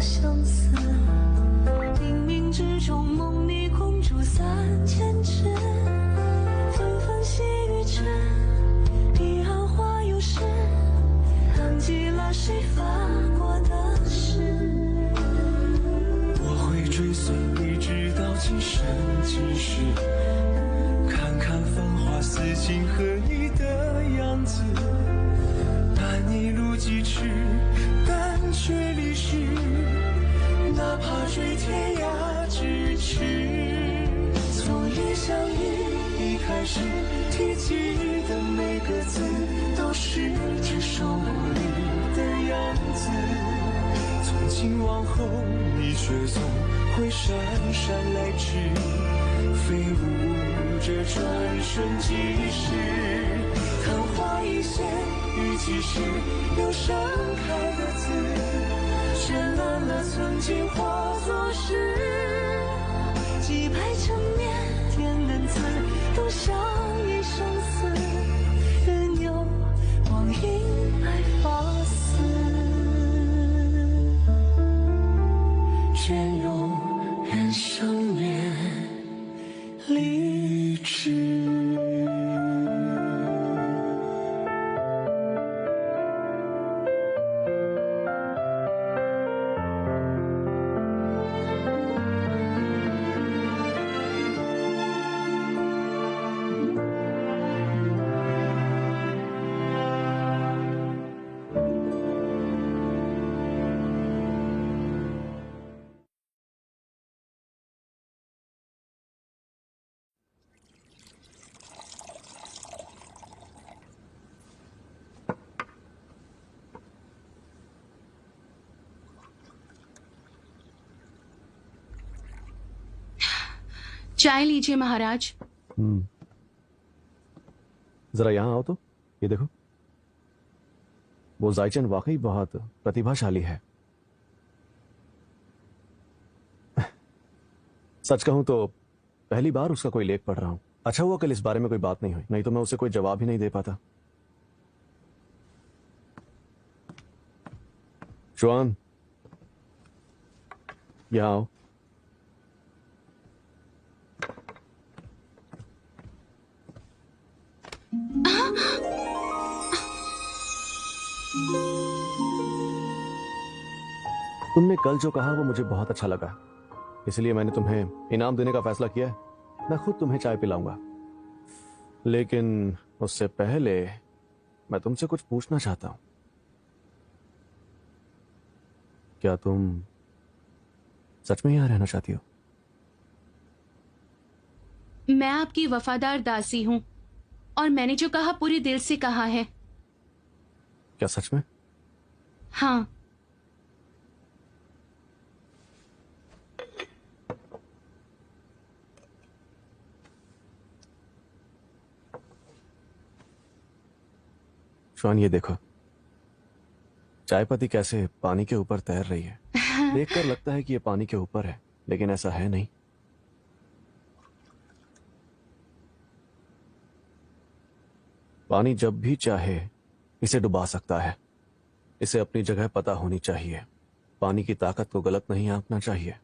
相思，冥冥之中梦里空竹3000只，纷纷细雨之，彼岸花又是，谈及了谁发过的誓。我会追随你直到今生今世，看看繁华似锦和你的样子，伴你路几尺，但却离世，哪怕追天涯咫尺。从一相遇一开始，提及的每个字，都是这首我里的样子。从今往后，你却总会姗姗来迟，飞舞着转瞬即逝。昙花一现，雨几时，又盛开的字，绚烂了曾经化作诗。几百成面，点点字，都像一生死。任由光阴来发丝，隽永人生面离枝。चाय लीजिए महाराज। जरा यहाँ आओ तो, ये देखो, वो जायचन वाकई बहुत प्रतिभाशाली है। सच कहूं तो पहली बार उसका कोई लेख पढ़ रहा हूं। अच्छा हुआ कल इस बारे में कोई बात नहीं हुई, नहीं तो मैं उसे कोई जवाब ही नहीं दे पाता। जुआन, यहाँ आओ। तुमने कल जो कहा वो मुझे बहुत अच्छा लगा, इसलिए मैंने तुम्हें इनाम देने का फैसला किया है। मैं खुद तुम्हें चाय पिलाऊंगा, लेकिन उससे पहले मैं तुमसे कुछ पूछना चाहता हूं। क्या तुम सच में यहां रहना चाहती हो? मैं आपकी वफादार दासी हूं और मैंने जो कहा पूरे दिल से कहा है। क्या सच में? हाँ। श्वान, ये देखो, चाय पत्ती कैसे पानी के ऊपर तैर रही है। देखकर लगता है कि ये पानी के ऊपर है, लेकिन ऐसा है नहीं। पानी जब भी चाहे इसे डुबा सकता है। इसे अपनी जगह पता होनी चाहिए। पानी की ताकत को गलत नहीं आंकना चाहिए।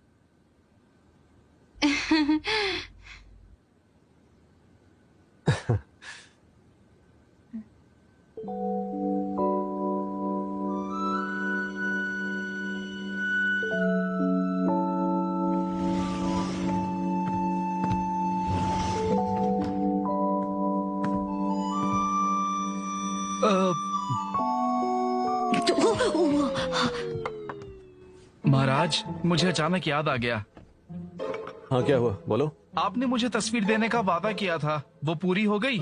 महाराज, मुझे अचानक याद आ गया। हाँ, क्या हुआ? बोलो। आपने मुझे तस्वीर देने का वादा किया था, वो पूरी हो गई?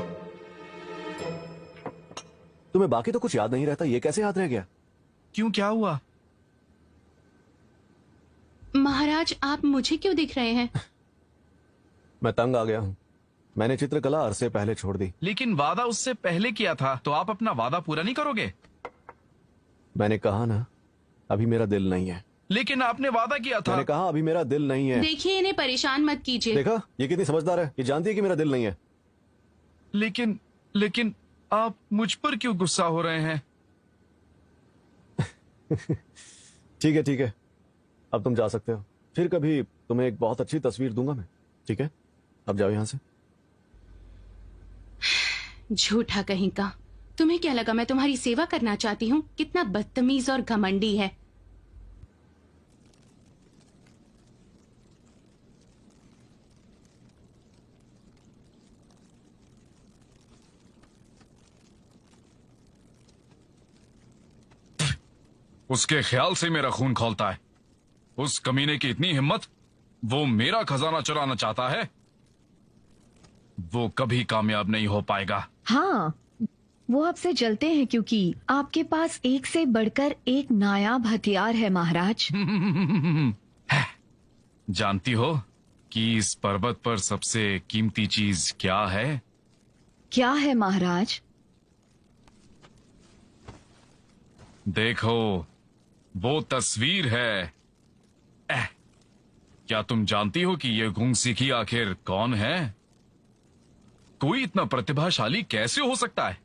तुम्हें बाकी तो कुछ याद नहीं रहता, ये कैसे याद रह गया? क्यों, क्या हुआ? महाराज, आप मुझे क्यों दिख रहे हैं? मैं तंग आ गया हूँ। मैंने चित्रकला अरसे पहले छोड़ दी। लेकिन वादा उससे पहले किया था, तो आप अपना वादा पूरा नहीं करोगे? मैंने कहा ना, अभी मेरा दिल नहीं है। लेकिन आपने वादा किया था। मैंने कहा अभी मेरा दिल नहीं है। देखिए, इन्हें परेशान मत कीजिए। देखा, ये कितनी समझदार है, ये जानती है कि मेरा दिल नहीं है। लेकिन आप मुझ पर क्यों गुस्सा हो रहे हैं? ठीक है, अब तुम जा सकते हो। फिर कभी तुम्हें एक बहुत अच्छी तस्वीर दूंगा मैं, ठीक है? अब जाओ यहां से। झूठा कहीं का। तुम्हें क्या लगा मैं तुम्हारी सेवा करना चाहती हूँ? कितना बदतमीज और घमंडी है। उसके ख्याल से मेरा खून खौलता है। उस कमीने की इतनी हिम्मत, वो मेरा खजाना चुराना चाहता है। वो कभी कामयाब नहीं हो पाएगा। हाँ, वो आपसे जलते हैं क्योंकि आपके पास एक से बढ़कर एक नायाब हथियार है महाराज। जानती हो कि इस पर्वत पर सबसे कीमती चीज क्या है? क्या है महाराज? देखो, वो तस्वीर है। क्या तुम जानती हो कि ये गूंग सिखी आखिर कौन है? कोई इतना प्रतिभाशाली कैसे हो सकता है?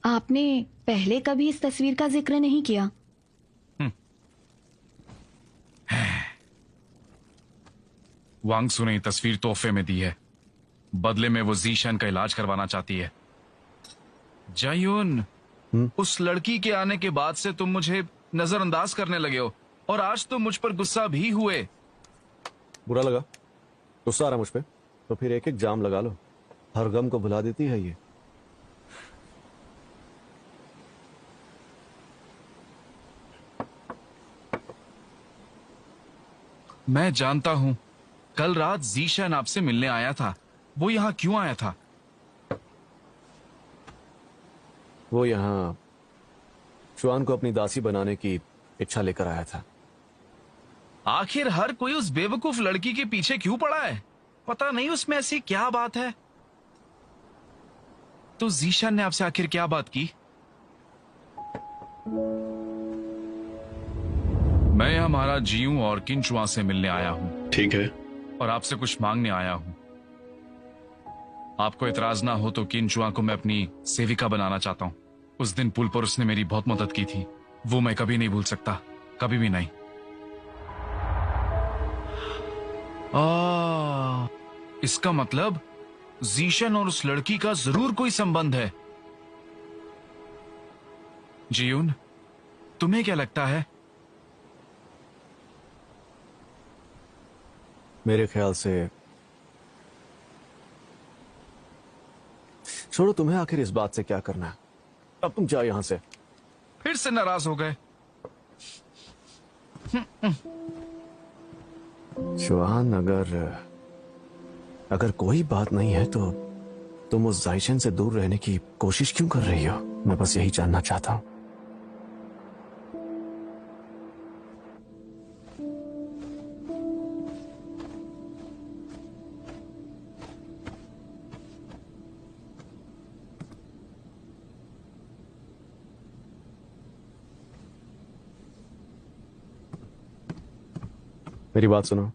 आपने पहले कभी इस तस्वीर का जिक्र नहीं किया। वांगसू ने तस्वीर तोहफे में दी है। बदले में वो जीशन का इलाज करवाना चाहती है। जायून, उस लड़की के आने के बाद से तुम मुझे नजरअंदाज करने लगे हो और आज तुम मुझ पर गुस्सा भी हुए। बुरा लगा? गुस्सा आ रहा मुझ पे? तो फिर एक एक जाम लगा लो। हर गम को भुला देती है ये। मैं जानता हूं, कल रात जीशन आपसे मिलने आया था। वो यहां क्यों आया था? वो यहाँ शुआन को अपनी दासी बनाने की इच्छा लेकर आया था। आखिर हर कोई उस बेवकूफ लड़की के पीछे क्यों पड़ा है? पता नहीं उसमें ऐसी क्या बात है। तो जीशन ने आपसे आखिर क्या बात की? मैं यहां महाराज जीऊ और किंचुआ से मिलने आया हूं। ठीक है। और आपसे कुछ मांगने आया हूं। आपको इतराज ना हो तो किंचुआ को मैं अपनी सेविका बनाना चाहता हूं। उस दिन पुल पर उसने मेरी बहुत मदद की थी। वो मैं कभी नहीं भूल सकता, कभी भी नहीं। इसका मतलब जीशन और उस लड़की का जरूर कोई संबंध है। जीयून, तुम्हें क्या लगता है? मेरे ख्याल से छोड़ो, तुम्हें आखिर इस बात से क्या करना है? अब तुम जाओ यहां से। फिर से नाराज हो गए? शुआन, अगर कोई बात नहीं है तो तुम उस जायशन से दूर रहने की कोशिश क्यों कर रही हो? मैं बस यही जानना चाहता हूं। मेरी बात सुनो।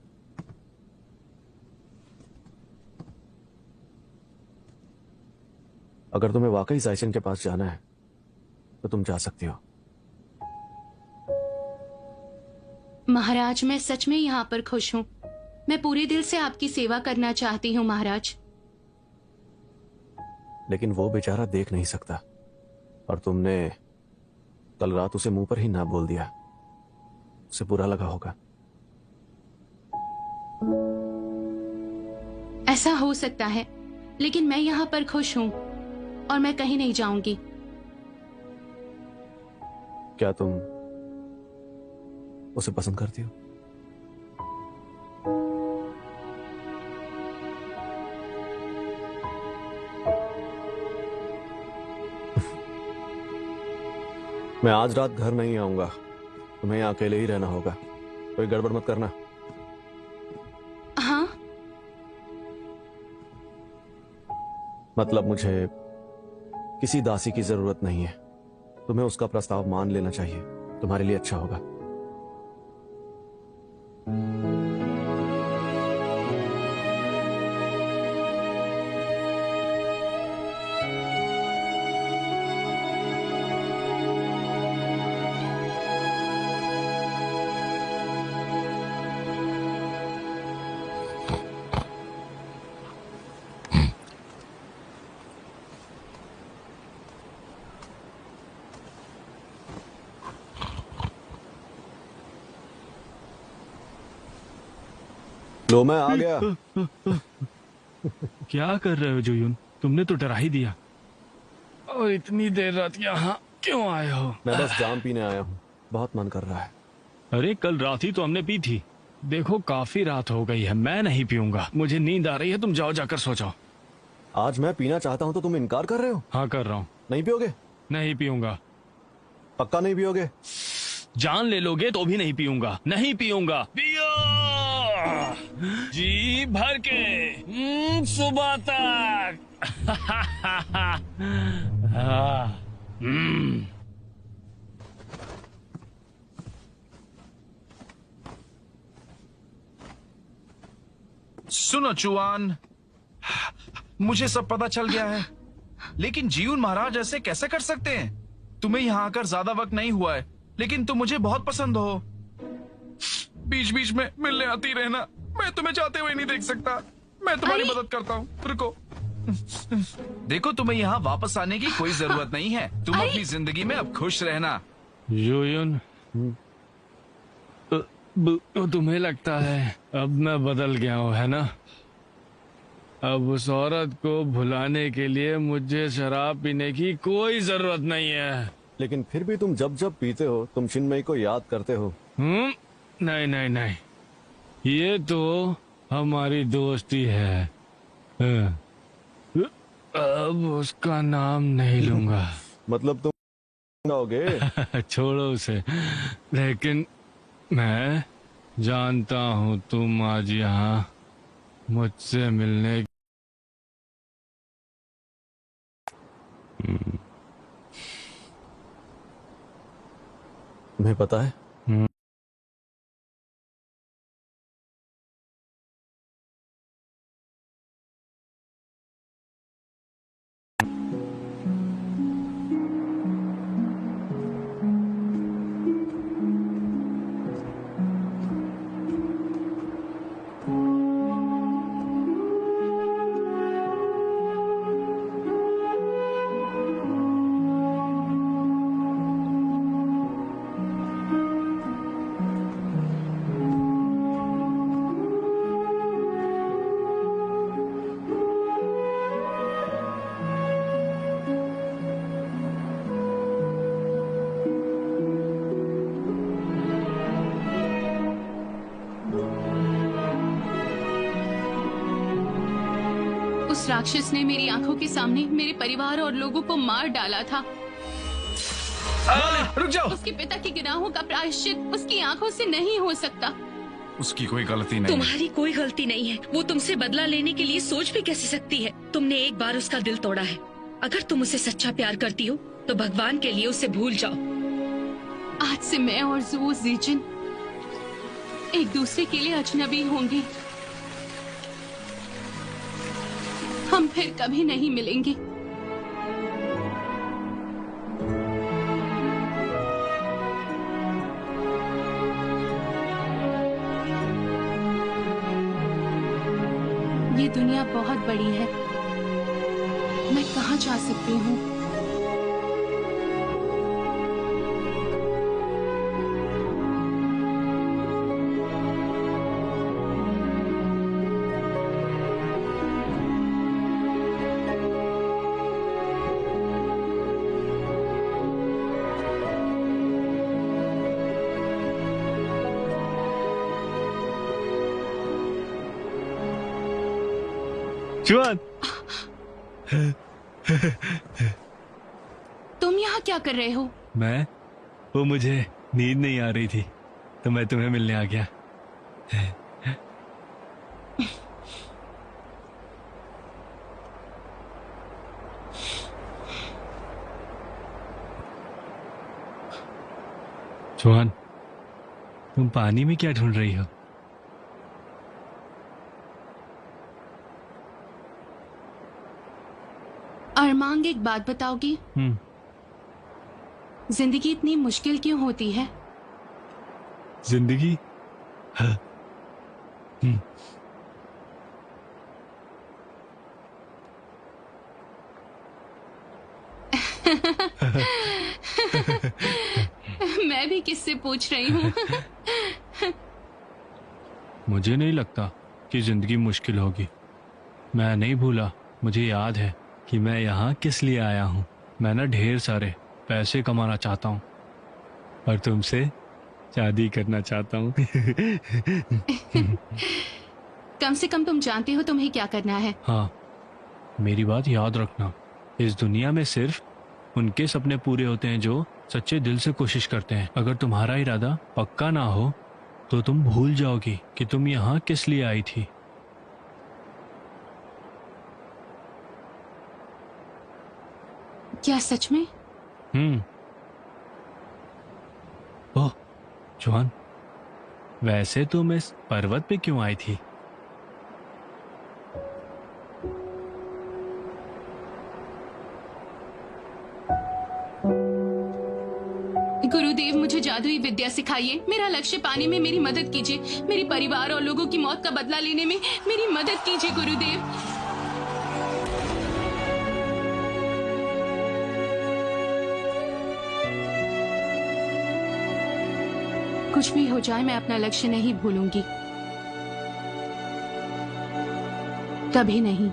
अगर तुम्हें वाकई जायशन के पास जाना है तो तुम जा सकती हो। महाराज, मैं सच में यहाँ पर खुश हूँ। मैं पूरे दिल से आपकी सेवा करना चाहती हूँ महाराज। लेकिन वो बेचारा देख नहीं सकता और तुमने कल रात उसे मुंह पर ही ना बोल दिया। उसे बुरा लगा होगा। ऐसा हो सकता है, लेकिन मैं यहाँ पर खुश हूँ और मैं कहीं नहीं जाऊंगी। क्या तुम उसे पसंद करती हो? मैं आज रात घर नहीं आऊंगा। तुम्हें यहाँ अकेले ही रहना होगा। कोई गड़बड़ मत करना। हाँ, मतलब मुझे किसी दासी की जरूरत नहीं है। तुम्हें उसका प्रस्ताव मान लेना चाहिए। तुम्हारे लिए अच्छा होगा। जो मैं आ गया। क्या कर रहे हो जुयून? तुमने तो डरा ही दिया। और इतनी देर रात यहाँ क्यों आए हो? मैं बस जाम पीने आया हूँ, बहुत मन कर रहा है। अरे कल रात ही तो हमने पी थी। देखो काफी रात हो गई है, मैं नहीं पीऊंगा, मुझे नींद आ रही है। तुम जाओ जाकर सो जाओ। आज मैं पीना चाहता हूँ तो तुम इनकार कर रहे हो? हाँ कर रहा हूँ। नहीं पियोगे? नहीं पीऊंगा। पक्का नहीं पियोगे? जान ले लोगे तो भी नहीं पीऊंगा। नहीं पीऊंगा। पियो जी भर के सुबह तक। सुनो चुआन, मुझे सब पता चल गया है, लेकिन जीवन महाराज ऐसे कैसे कर सकते हैं? तुम्हें यहाँ आकर ज्यादा वक्त नहीं हुआ है, लेकिन तुम मुझे बहुत पसंद हो। बीच बीच में मिलने आती रहना। मैं तुम्हें जाते हुए नहीं देख सकता। मैं तुम्हारी मदद करता हूँ। रुको। देखो, तुम्हें यहाँ वापस आने की कोई जरूरत नहीं है। तुम अपनी जिंदगी में अब खुश रहना। यूयन, तुम्हें लगता है अब मैं बदल गया हूँ, है ना? अब उस औरत को भुलाने के लिए मुझे शराब पीने की कोई जरूरत नहीं है। लेकिन फिर भी तुम जब जब पीते हो तुम चिन्मयी को याद करते हो। नहीं नहीं नहीं, ये तो हमारी दोस्ती है। अब उसका नाम नहीं लूंगा। मतलब तुम होगे? छोड़ो उसे। लेकिन मैं जानता हूँ तुम आज यहाँ मुझसे मिलने। तुम्हें पता है, उस राक्षस ने मेरी आंखों के सामने मेरे परिवार और लोगों को मार डाला था। रुक जाओ। उसके पिता के गुनाहों का प्रायश्चित उसकी आंखों से नहीं हो सकता। उसकी कोई गलती नहीं। तुम्हारी कोई गलती नहीं है। वो तुमसे बदला लेने के लिए सोच भी कैसे सकती है? तुमने एक बार उसका दिल तोड़ा है। अगर तुम उसे सच्चा प्यार करती हो तो भगवान के लिए उसे भूल जाओ। आज से मैं और ज़ो ज़ीजन एक दूसरे के लिए अजनबी होंगे। हम फिर कभी नहीं मिलेंगे। ये दुनिया बहुत बड़ी है। मैं कहाँ जा सकती हूँ? जुआन, तुम यहाँ क्या कर रहे हो? वो मुझे नींद नहीं आ रही थी तो मैं तुम्हें मिलने आ गया। जुआन, तुम पानी में क्या ढूंढ रही हो? अरमांग, एक बात बताओगी? जिंदगी इतनी मुश्किल क्यों होती है? जिंदगी? हाँ। मैं भी किससे पूछ रही हूँ? मुझे नहीं लगता आपकी जिंदगी मुश्किल होगी। मैं नहीं भूला, मुझे याद है कि मैं यहाँ किस लिए आया हूँ। मैं ना ढेर सारे पैसे कमाना चाहता हूँ और तुमसे शादी करना चाहता हूँ। कम से कम तुम जानते हो तुम्हें क्या करना है। हाँ, मेरी बात याद रखना, इस दुनिया में सिर्फ उनके सपने पूरे होते हैं जो सच्चे दिल से कोशिश करते हैं। अगर तुम्हारा इरादा पक्का ना हो तो तुम भूल जाओगी कि तुम यहाँ किस लिए आई थी। क्या सच में? ओह जॉन, वैसे तुम इस पर्वत पे क्यों आई थी? गुरुदेव, मुझे जादुई विद्या सिखाइए। मेरा लक्ष्य पाने में मेरी मदद कीजिए। मेरे परिवार और लोगों की मौत का बदला लेने में मेरी मदद कीजिए गुरुदेव। कुछ भी हो जाए, मैं अपना लक्ष्य नहीं भूलूंगी, कभी नहीं।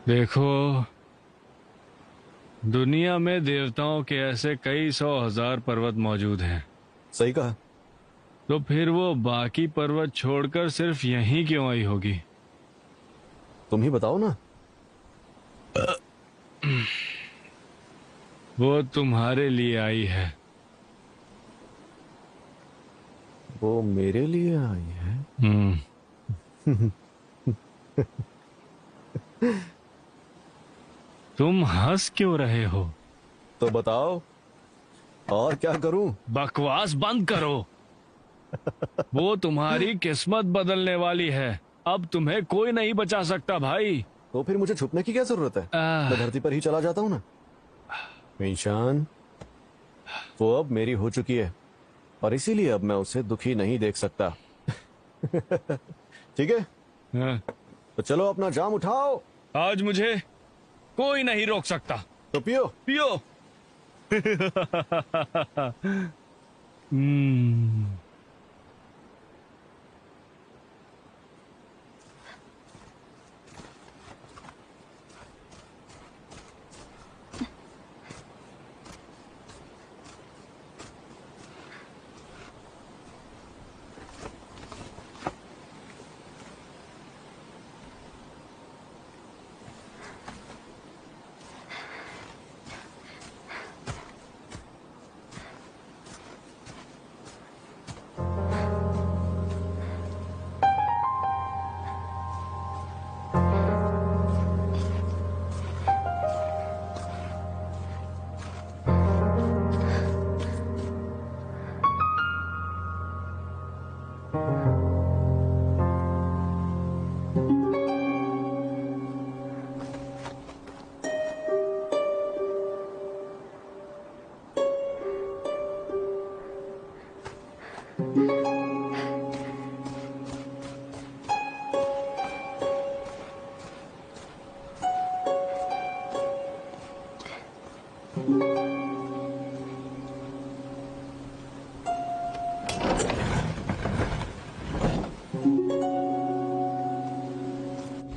देखो, दुनिया में देवताओं के ऐसे कई 100,000 पर्वत मौजूद हैं। सही कहा। तो फिर वो बाकी पर्वत छोड़कर सिर्फ यहीं क्यों आई होगी? तुम ही बताओ ना। वो तुम्हारे लिए आई है। वो मेरे लिए आई है? तुम हंस क्यों रहे हो? तो बताओ, और क्या करूं? बकवास बंद करो। वो तुम्हारी किस्मत बदलने वाली है। अब तुम्हें कोई नहीं बचा सकता भाई। तो फिर मुझे छुपने की क्या जरूरत है? मैं धरती पर ही चला जाता हूं ना। ईशान, वो अब मेरी हो चुकी है और इसीलिए अब मैं उसे दुखी नहीं देख सकता। ठीक है? हाँ। तो चलो अपना जाम उठाओ। आज मुझे कोई नहीं रोक सकता। तो पियो पियो।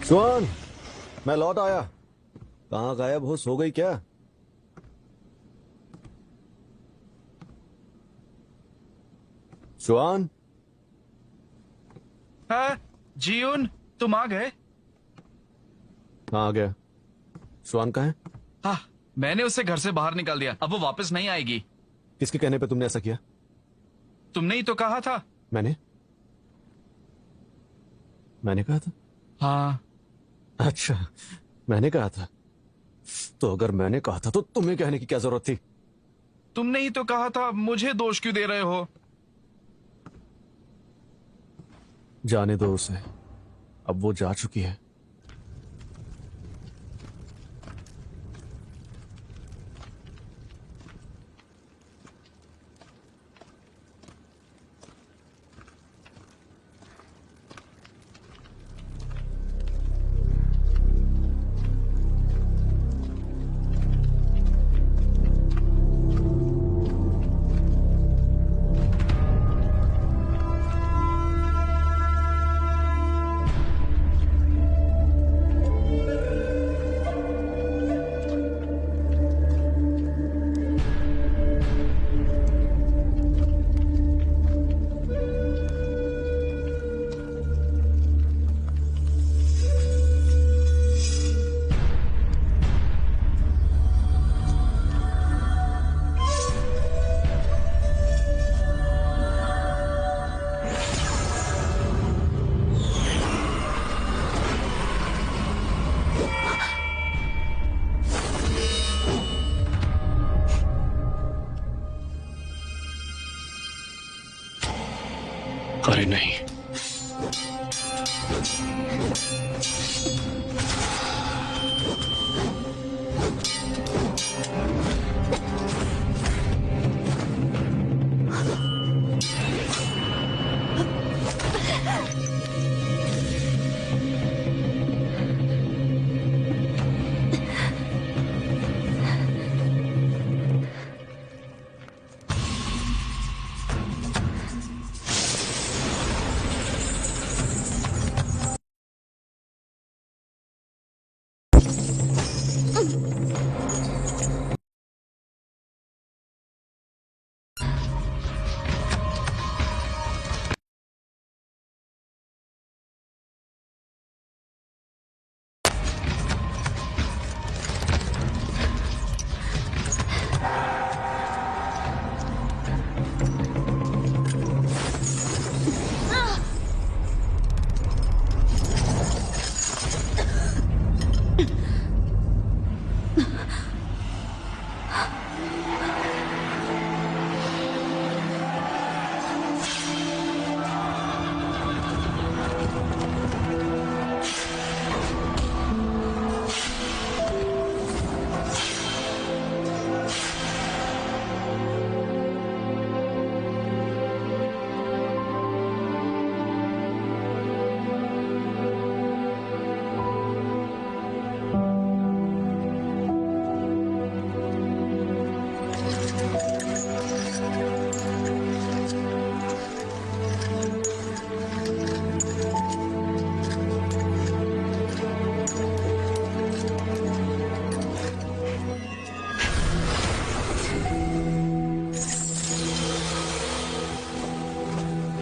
स्वान, मैं लौट आया। कहाँ गायब हो? सो गई क्या? स्वान? हाँ, जीवन, तुम आ गए? हाँ, आ गया। स्वान कहाँ है? हाँ, मैंने उसे घर से बाहर निकाल दिया। अब वो वापस नहीं आएगी। किसके कहने पे तुमने ऐसा किया? तुमने ही तो कहा था। मैंने कहा था? हाँ। अच्छा, मैंने कहा था। तो अगर मैंने कहा था तो तुम्हें कहने की क्या जरूरत थी? तुमने ही तो कहा था। मुझे दोष क्यों दे रहे हो? जाने दो उसे, अब वो जा चुकी है। नहीं।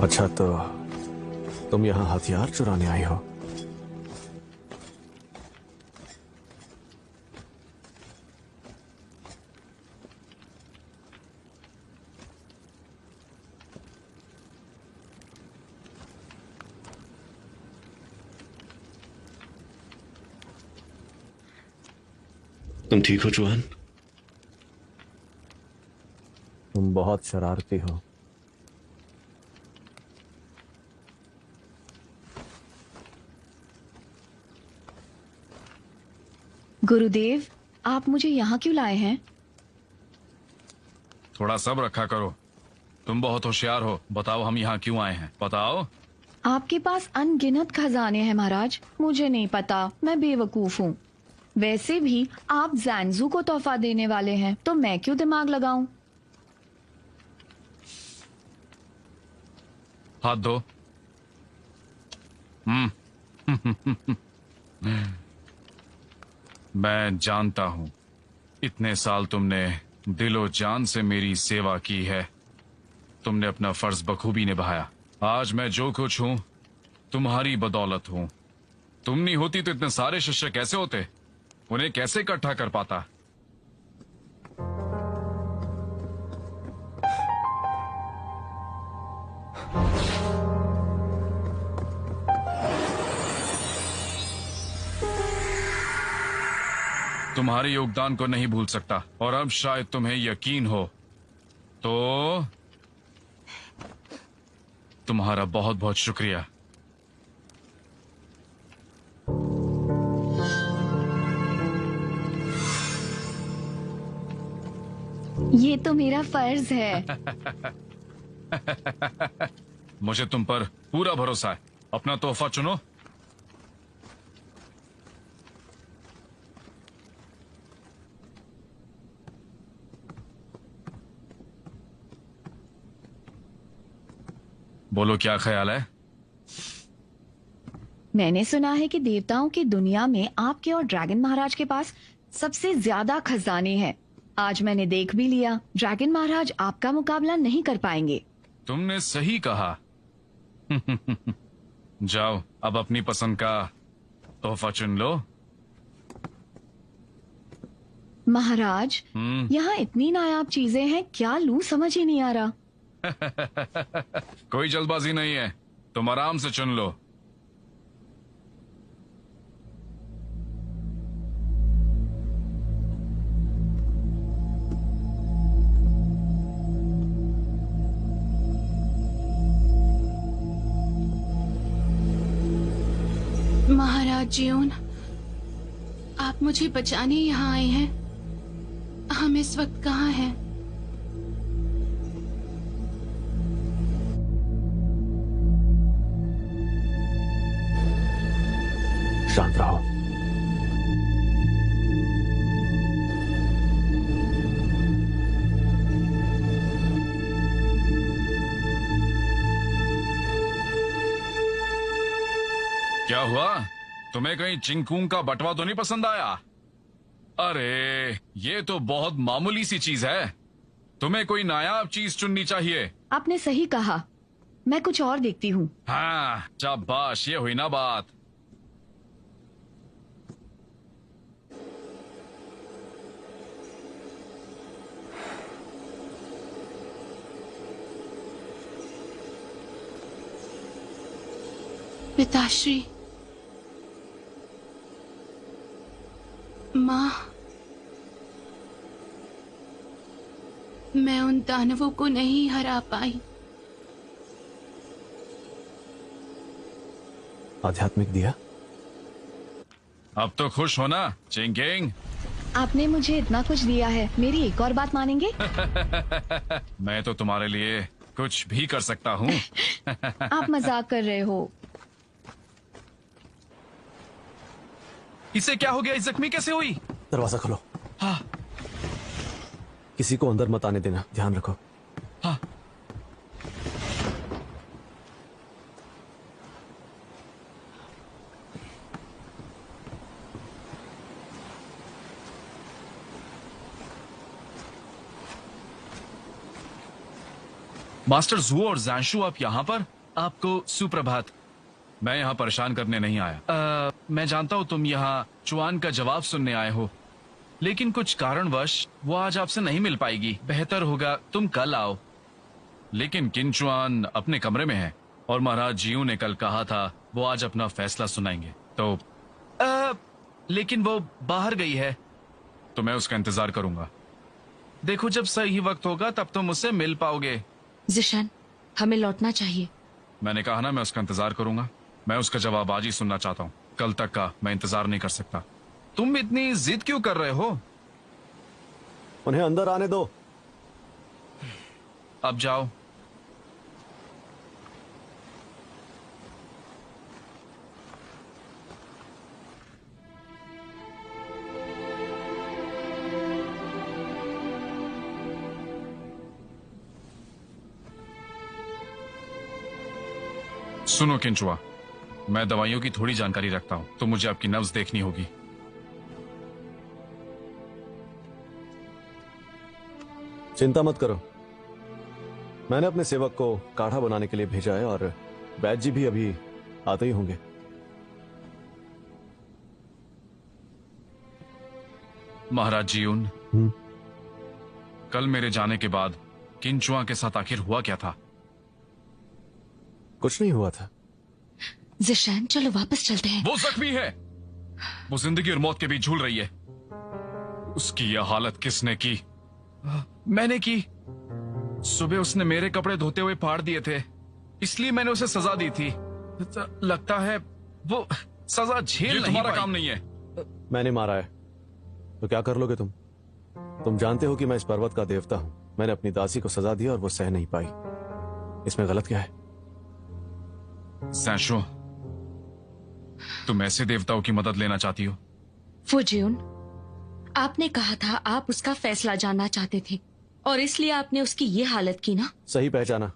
अच्छा, तो तुम यहाँ हथियार चुराने आई हो? तुम ठीक हो जुआन? तुम बहुत शरारती हो। गुरुदेव, आप मुझे यहाँ क्यों लाए हैं? थोड़ा सब्र रखा करो। तुम बहुत होशियार हो। बताओ हम यहाँ क्यों आए हैं, बताओ। आपके पास अनगिनत खजाने हैं महाराज। मुझे नहीं पता, मैं बेवकूफ हूँ। वैसे भी आप जैनजू को तोहफा देने वाले हैं, तो मैं क्यों दिमाग लगाऊं? हाथ दो। मैं जानता हूं, इतने साल तुमने दिलो जान से मेरी सेवा की है। तुमने अपना फर्ज बखूबी निभाया। आज मैं जो कुछ हूं तुम्हारी बदौलत हूं। तुम नहीं होती तो इतने सारे शिष्य कैसे होते, उन्हें कैसे इकट्ठा कर पाता। तुम्हारे योगदान को नहीं भूल सकता, और अब शायद तुम्हें यकीन हो तो तुम्हारा बहुत बहुत शुक्रिया। ये तो मेरा फर्ज है। मुझे तुम पर पूरा भरोसा है। अपना तोहफा चुनो। बोलो क्या ख्याल है? मैंने सुना है कि देवताओं की दुनिया में आपके और ड्रैगन महाराज के पास सबसे ज्यादा खजाने हैं। आज मैंने देख भी लिया, ड्रैगन महाराज आपका मुकाबला नहीं कर पाएंगे। तुमने सही कहा। जाओ, अब अपनी पसंद का तोहफा चुन लो। महाराज, यहाँ इतनी नायाब चीजें हैं, क्या लूं समझ ही नहीं आ रहा। कोई जल्दबाजी नहीं है, तुम आराम से चुन लो। महाराज जीउन, आप मुझे बचाने यहाँ आए हैं। हम इस वक्त कहाँ हैं? शांत रहो। क्या हुआ? तुम्हें कहीं चिंकूंग का बटवा तो नहीं पसंद आया? अरे ये तो बहुत मामूली सी चीज है। तुम्हें कोई नायाब चीज चुननी चाहिए। आपने सही कहा, मैं कुछ और देखती हूँ। हाँ शाबाश, ये हुई ना बात। पिताश्री, माँ, मैं उन दानवों को नहीं हरा पाई। आध्यात्मिक दिया। अब तो खुश हो ना चिंकिंग? आपने मुझे इतना कुछ दिया है, मेरी एक और बात मानेंगे? मैं तो तुम्हारे लिए कुछ भी कर सकता हूँ। आप मजाक कर रहे हो। इसे क्या हो गया? इस जख्मी कैसे हुई? दरवाजा खोलो। हाँ किसी को अंदर मत आने देना, ध्यान रखो। हाँ। मास्टर जू और जैंशु, आप यहाँ पर? आपको सुप्रभात। मैं यहाँ परेशान करने नहीं आया। मैं जानता हूँ तुम यहाँ चुआन का जवाब सुनने आए हो, लेकिन कुछ कारणवश वो आज आपसे नहीं मिल पाएगी। बेहतर होगा तुम कल आओ। लेकिन किन चुआन अपने कमरे में है और महाराज जीऊ ने कल कहा था वो आज अपना फैसला सुनाएंगे। तो लेकिन वो बाहर गई है। तो मैं उसका इंतजार करूंगा। देखो जब सही वक्त होगा तब तुम मुझसे मिल पाओगे। जिशान, हमें लौटना चाहिए। मैंने कहा ना मैं उसका इंतजार करूंगा। मैं उसका जवाब आज ही सुनना चाहता हूँ। कल तक का मैं इंतजार नहीं कर सकता। तुम इतनी जिद क्यों कर रहे हो? उन्हें अंदर आने दो। अब जाओ। सुनो किंचुआ, मैं दवाइयों की थोड़ी जानकारी रखता हूं, तो मुझे आपकी नब्ज देखनी होगी। चिंता मत करो, मैंने अपने सेवक को काढ़ा बनाने के लिए भेजा है और बैद जी भी अभी आते ही होंगे। महाराज जीउन, कल मेरे जाने के बाद किंचुआ के साथ आखिर हुआ क्या था? कुछ नहीं हुआ था। जिशान, चलो वापस चलते हैं। वो जख्मी है। वो जिंदगी और मौत के बीच झूल रही है। उसकी यह हालत किसने की? मैंने की। सुबह उसने मेरे कपड़े धोते हुए फाड़ दिए थे, इसलिए मैंने उसे सजा दी थी। लगता है वो सजा झेल नहीं पाई। काम नहीं है। मैंने मारा है तो क्या कर लोगे तुम? तुम जानते हो कि मैं इस पर्वत का देवता हूं। मैंने अपनी दासी को सजा दी और वो सह नहीं पाई। इसमें गलत क्या है? जैंशु, तुम ऐसे देवताओं की मदद लेना चाहती हो? फुजियुन, आपने कहा था आप उसका फैसला जानना चाहते थे और इसलिए आपने उसकी ये हालत की ना? सही पहचाना,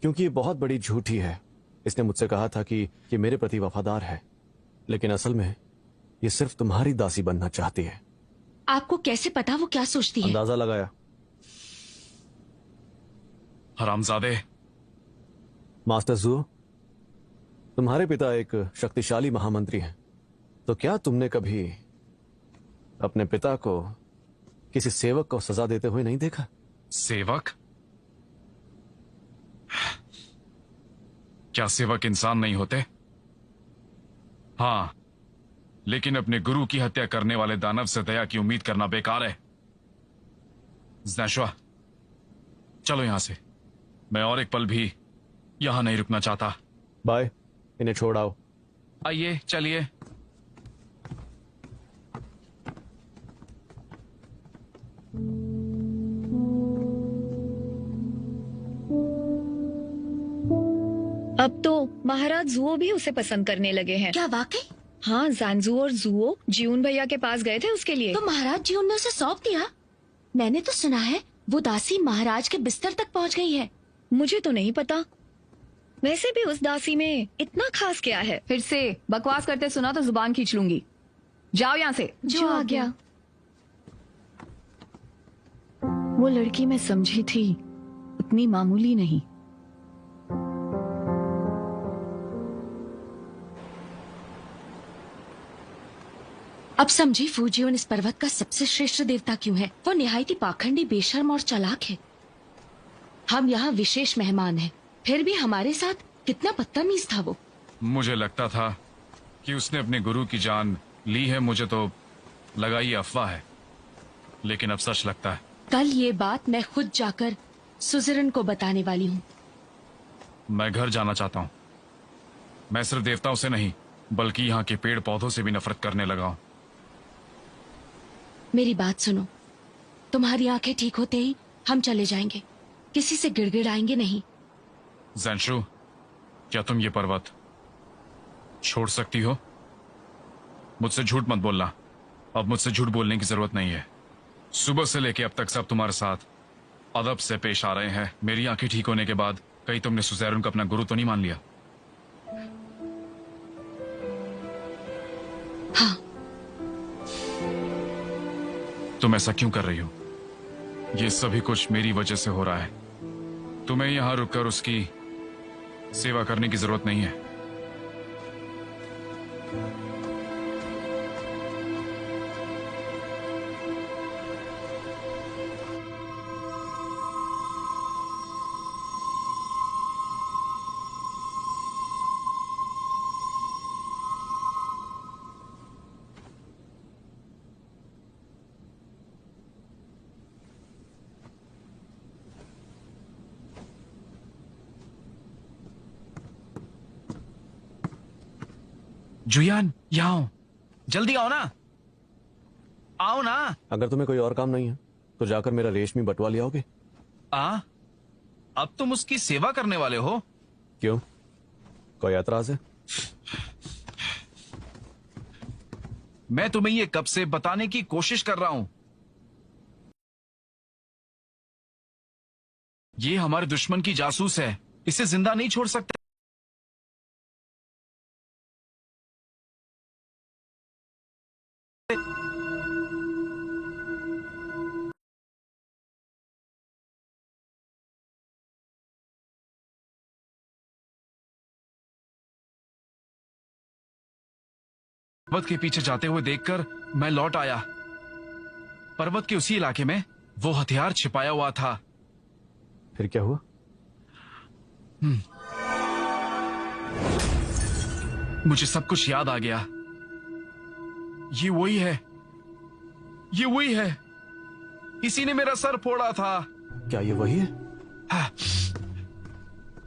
क्योंकि ये बहुत बड़ी झूठी है। इसने मुझसे कहा था कि ये मेरे प्रति वफादार है, लेकिन असल में ये सिर्फ तुम्हारी दासी बनना चाहती है। आपको कैसे पता वो क्या सोचती है? अंदाजा लगाया। हरामजादे। मास्टर जू, तुम्हारे पिता एक शक्तिशाली महामंत्री हैं, तो क्या तुमने कभी अपने पिता को किसी सेवक को सजा देते हुए नहीं देखा? सेवक? क्या सेवक इंसान नहीं होते? हाँ, लेकिन अपने गुरु की हत्या करने वाले दानव से दया की उम्मीद करना बेकार है। ज़ैशुआ, चलो यहां से। मैं और एक पल भी यहां नहीं रुकना चाहता। बाय, इन्हें छोड़ आओ। आइए चलिए। अब तो महाराज जुओ भी उसे पसंद करने लगे हैं। क्या वाकई? हाँ, जानजू और जुओ जियून भैया के पास गए थे उसके लिए। तो महाराज जी उन्हें उसे सौंप दिया? मैंने तो सुना है वो दासी महाराज के बिस्तर तक पहुंच गई है। मुझे तो नहीं पता। वैसे भी उस दासी में इतना खास क्या है? फिर से बकवास करते सुना तो जुबान खींच लूंगी। जाओ यहाँ से। जो आ गया। वो लड़की मैं समझी थी उतनी मामूली नहीं। अब समझी फूजियोन इस पर्वत का सबसे श्रेष्ठ देवता क्यों है। वो निहायती पाखंडी, बेशर्म और चालाक है। हम यहाँ विशेष मेहमान हैं, फिर भी हमारे साथ कितना बदतमीज था वो। मुझे लगता था कि उसने अपने गुरु की जान ली है। मुझे तो लगा ये अफवाह है, लेकिन अब सच लगता है। कल ये बात मैं खुद जाकर सुजरन को बताने वाली हूँ। मैं घर जाना चाहता हूँ। मैं सिर्फ देवताओं से नहीं बल्कि यहाँ के पेड़ पौधों से भी नफरत करने लगा हूँ। मेरी बात सुनो, तुम्हारी आंखें ठीक होते ही हम चले जाएंगे। किसी से गिड़गिड़ाएंगे नहीं। ज़ेंशु, क्या तुम ये पर्वत छोड़ सकती हो? मुझसे झूठ मत बोलना। अब मुझसे झूठ बोलने की जरूरत नहीं है। सुबह से लेके अब तक सब तुम्हारे साथ अदब से पेश आ रहे हैं। मेरी आंखें ठीक होने के बाद कहीं तुमने सुजैरन को अपना गुरु तो नहीं मान लिया? हाँ। तुम ऐसा क्यों कर रही हो? ये सभी कुछ मेरी वजह से हो रहा है। तुम्हें यहां रुककर उसकी सेवा करने की जरूरत नहीं है। जुयान, यहाँ आओ। जल्दी आओ ना। आओ ना। अगर तुम्हें कोई और काम नहीं है तो जाकर मेरा रेशमी बटवा ले आओगे? अब तुम उसकी सेवा करने वाले हो? क्यों, कोई ऐतराज है? मैं तुम्हें ये कब से बताने की कोशिश कर रहा हूं। ये हमारे दुश्मन की जासूस है। इसे जिंदा नहीं छोड़ सकते। पर्वत के पीछे जाते हुए देखकर मैं लौट आया। पर्वत के उसी इलाके में वो हथियार छिपाया हुआ था। फिर क्या हुआ? मुझे सब कुछ याद आ गया। ये वही है, ये वही है। इसी ने मेरा सर फोड़ा था। क्या ये वही है?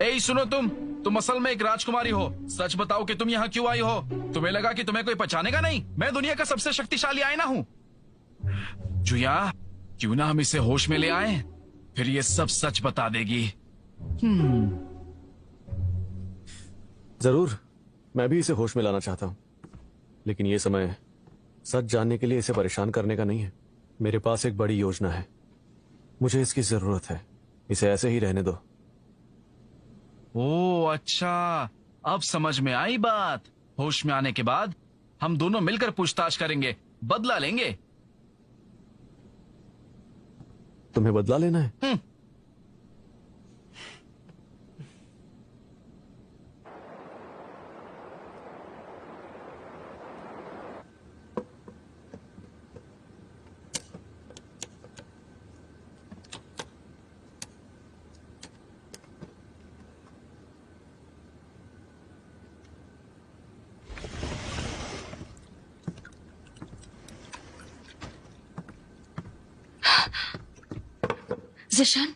ए सुनो, तुम असल में एक राजकुमारी हो। सच बताओ कि तुम यहाँ क्यों आई हो? तुम्हें लगा कि तुम्हें कोई पहचानेगा नहीं? मैं दुनिया का सबसे शक्तिशाली आईना हूँ। जुया, क्यों ना हम इसे होश में ले आए, फिर ये सब सच बता देगी। जरूर, मैं भी इसे होश में लाना चाहता हूँ, लेकिन ये समय सच जानने के लिए इसे परेशान करने का नहीं है। मेरे पास एक बड़ी योजना है। मुझे इसकी जरूरत है। इसे ऐसे ही रहने दो। ओ अच्छा, अब समझ में आई बात। होश में आने के बाद हम दोनों मिलकर पूछताछ करेंगे, बदला लेंगे। तुम्हें बदला लेना है? ज़िशान,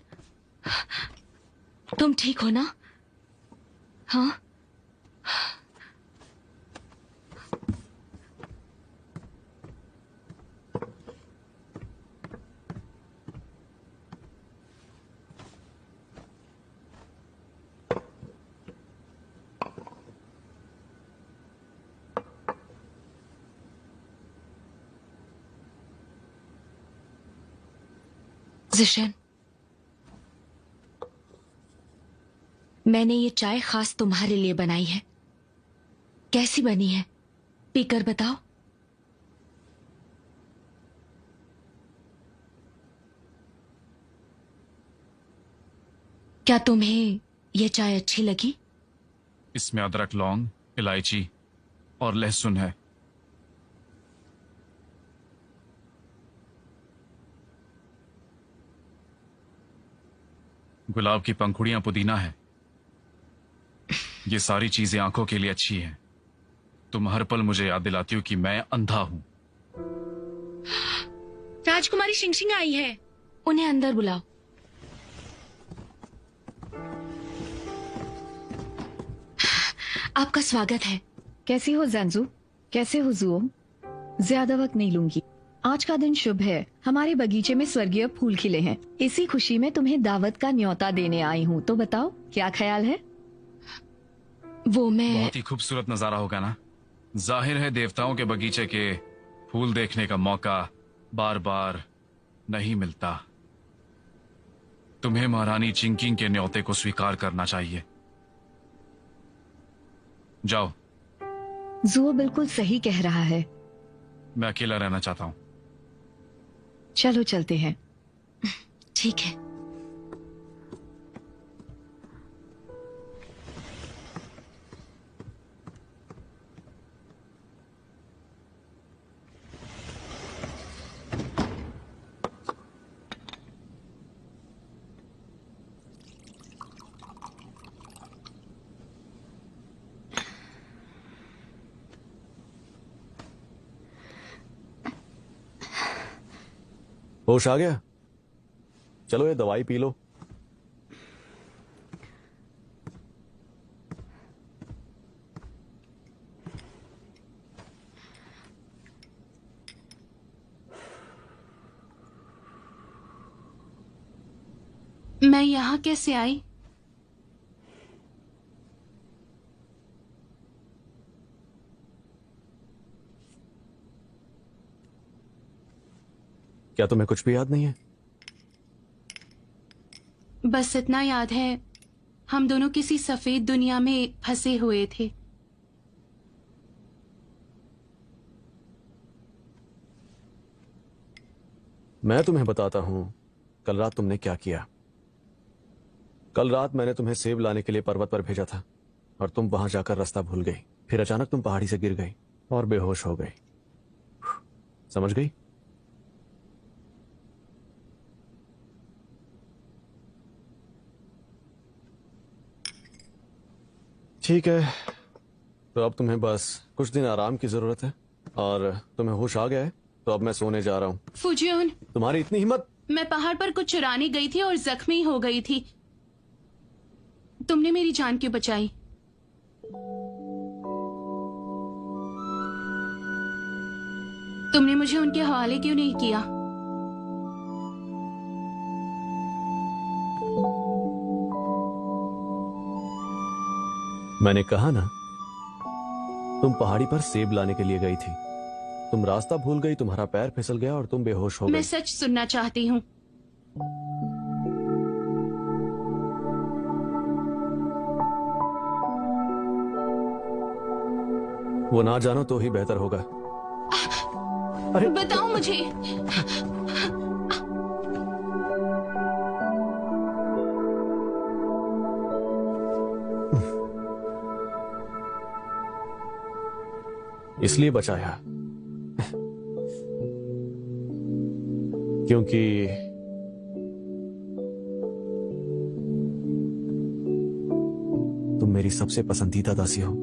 तुम ठीक हो ना? हाँ। जिशन, मैंने ये चाय खास तुम्हारे लिए बनाई है। कैसी बनी है, पीकर बताओ। क्या तुम्हें यह चाय अच्छी लगी? इसमें अदरक, लौंग, इलायची और लहसुन है। गुलाब की पंखुड़ियां पुदीना है। ये सारी चीजें आंखों के लिए अच्छी हैं। तुम हर पल मुझे याद दिलाती हो कि मैं अंधा हूं। राजकुमारी शिंगशिंग आई है, उन्हें अंदर बुलाओ। आपका स्वागत है। कैसी हो जंजू? कैसे हो जुओ? ज्यादा वक्त नहीं लूंगी। आज का दिन शुभ है। हमारे बगीचे में स्वर्गीय फूल खिले हैं। इसी खुशी में तुम्हें दावत का न्योता देने आई हूँ। तो बताओ क्या ख्याल है? वो मैं बहुत ही खूबसूरत नजारा होगा ना। जाहिर है देवताओं के बगीचे के फूल देखने का मौका बार बार नहीं मिलता। तुम्हें महारानी चिंकिंग के न्योते को स्वीकार करना चाहिए। जाओ। जुओ बिल्कुल सही कह रहा है। मैं अकेला रहना चाहता हूं। चलो चलते हैं। ठीक है। होश आ गया? चलो ये दवाई पी लो। मैं यहाँ कैसे आई? क्या तुम्हें कुछ भी याद नहीं है? बस इतना याद है, हम दोनों किसी सफेद दुनिया में फंसे हुए थे। मैं तुम्हें बताता हूं कल रात तुमने क्या किया। कल रात मैंने तुम्हें सेब लाने के लिए पर्वत पर भेजा था और तुम वहां जाकर रास्ता भूल गई। फिर अचानक तुम पहाड़ी से गिर गई और बेहोश हो गई। समझ गई? ठीक है, तो अब तुम्हें बस कुछ दिन आराम की जरूरत है और तुम्हें होश आ गया है, तो अब मैं सोने जा रहा हूं। फुजियोन, तुम्हारी इतनी हिम्मत! मैं पहाड़ पर कुछ चुराने गई थी और जख्मी हो गई थी। तुमने मेरी जान क्यों बचाई? तुमने मुझे उनके हवाले क्यों नहीं किया? मैंने कहा ना, तुम पहाड़ी पर सेब लाने के लिए गई थी। तुम रास्ता भूल गई, तुम्हारा पैर फिसल गया और तुम बेहोश हो मैं गई। सच सुनना चाहती हूँ। वो ना जानो तो ही बेहतर होगा। अरे बताओ मुझे। इसलिए बचाया क्योंकि तुम मेरी सबसे पसंदीदा दासी हो।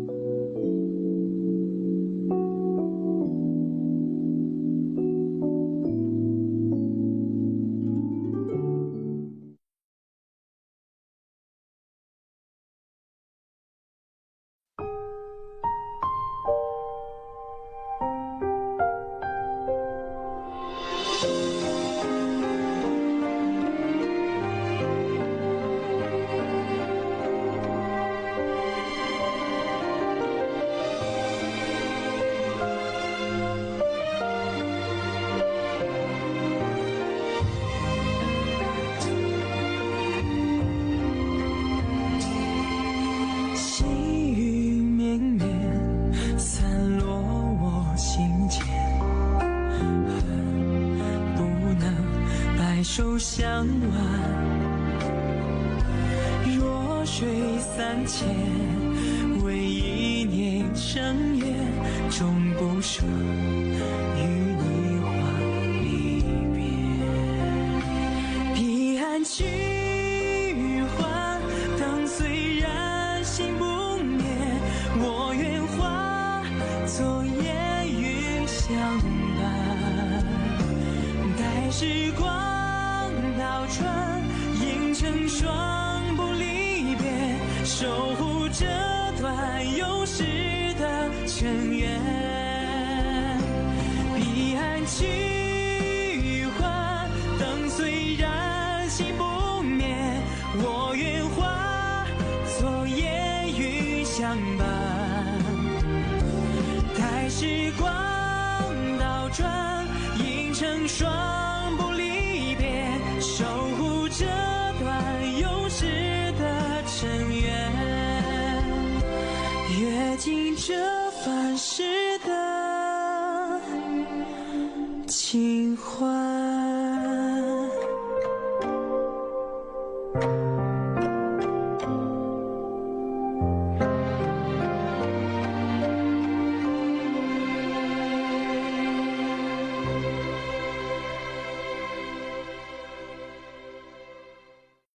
相挽。弱水三千，为一念成缘，终不舍与你话离别。彼岸去还，灯虽然心不灭，我愿化作烟云相伴。待时光倒转，映成双不离别，守护这段永世的尘缘。彼岸去还，灯虽然心不灭，我愿化作烟云相伴。待时光倒转，映成双不离别，守护这段永世的尘缘。阅尽这凡世的情怀。